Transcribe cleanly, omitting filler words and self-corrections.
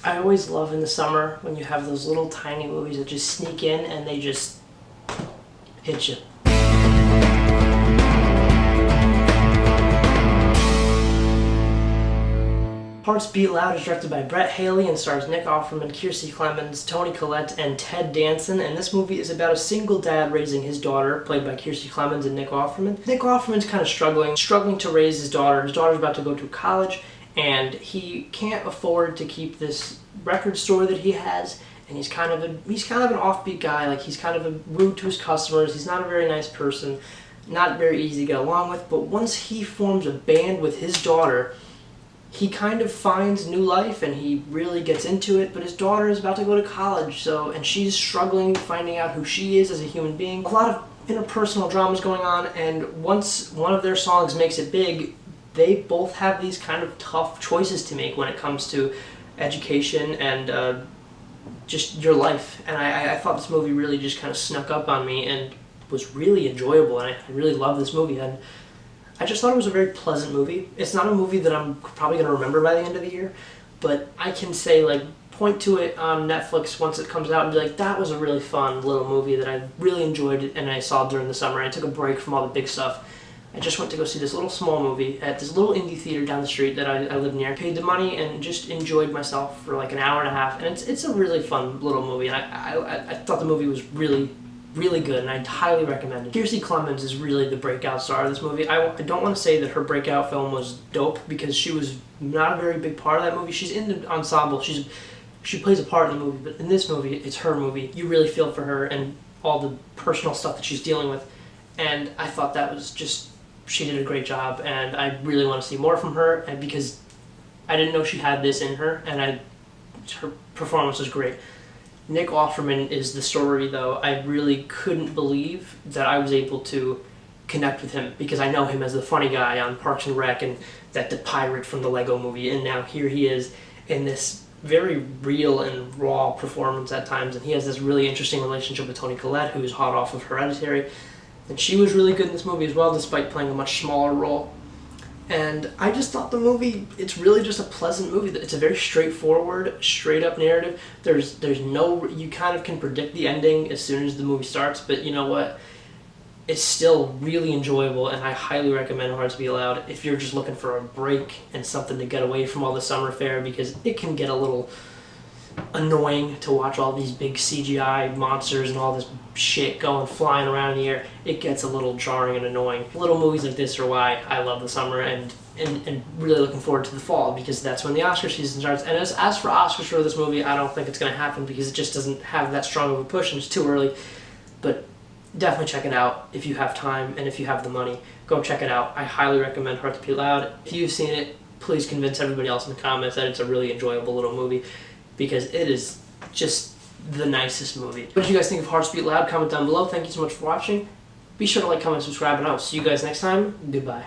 I always love in the summer when you have those little tiny movies that just sneak in and they just hit you. Hearts Beat Loud is directed by Brett Haley and stars Nick Offerman, Kiersey Clemons, Toni Collette, and Ted Danson. And this movie is about a single dad raising his daughter, played by Kiersey Clemons and Nick Offerman. Nick Offerman's kind of struggling to raise his daughter. His daughter's about to go to college, and he can't afford to keep this record store that he has. And he's kind of an offbeat guy. Like, he's kind of rude to his customers. He's not a very nice person, not very easy to get along with. But once he forms a band with his daughter, he kind of finds new life and he really gets into it. But his daughter is about to go to college, and she's struggling finding out who she is as a human being. A lot of interpersonal dramas going on, and once one of their songs makes it big, they both have these kind of tough choices to make when it comes to education and just your life. And I thought this movie really just kind of snuck up on me and was really enjoyable, and I really love this movie. And I just thought it was a very pleasant movie. It's not a movie that I'm probably going to remember by the end of the year, but I can say, like, point to it on Netflix once it comes out and be like, that was a really fun little movie that I really enjoyed and I saw during the summer. I took a break from all the big stuff. I just went to go see this little small movie at this little indie theater down the street that I live near. Paid the money and just enjoyed myself for like an hour and a half. And it's a really fun little movie. And I thought the movie was really good, and I'd highly recommend it. Kiersey Clemons is really the breakout star of this movie. I don't want to say that her breakout film was dope, because she was not a very big part of that movie. She's in the ensemble. She plays a part in the movie, but in this movie, it's her movie. You really feel for her and all the personal stuff that she's dealing with. And I thought that was just, she did a great job, and I really want to see more from her, and because I didn't know she had this in her, and her performance was great. Nick Offerman is the story, though. I really couldn't believe that I was able to connect with him, because I know him as the funny guy on Parks and Rec and the pirate from the Lego movie, and now here he is in this very real and raw performance at times, and he has this really interesting relationship with Toni Collette, who's hot off of Hereditary, and she was really good in this movie as well, despite playing a much smaller role. And I just thought the movie, it's really just a pleasant movie. It's a very straightforward, straight-up narrative. There's no, you kind of can predict the ending as soon as the movie starts, but you know what? It's still really enjoyable, and I highly recommend Hearts Beat Loud if you're just looking for a break and something to get away from all the summer fare, because it can get a little annoying to watch all these big CGI monsters and all this shit flying around in the air. It gets a little jarring and annoying. Little movies like this are why I love the summer, and really looking forward to the fall, because that's when the Oscar season starts. And as for Oscars for this movie, I don't think it's going to happen, because it just doesn't have that strong of a push and it's too early. But definitely check it out if you have time and if you have the money. Go check it out. I highly recommend Hearts Beat Loud. If you've seen it, please convince everybody else in the comments that it's a really enjoyable little movie, because it is just the nicest movie. What did you guys think of Hearts Beat Loud? Comment down below. Thank you so much for watching. Be sure to like, comment, subscribe, and I will see you guys next time. Goodbye.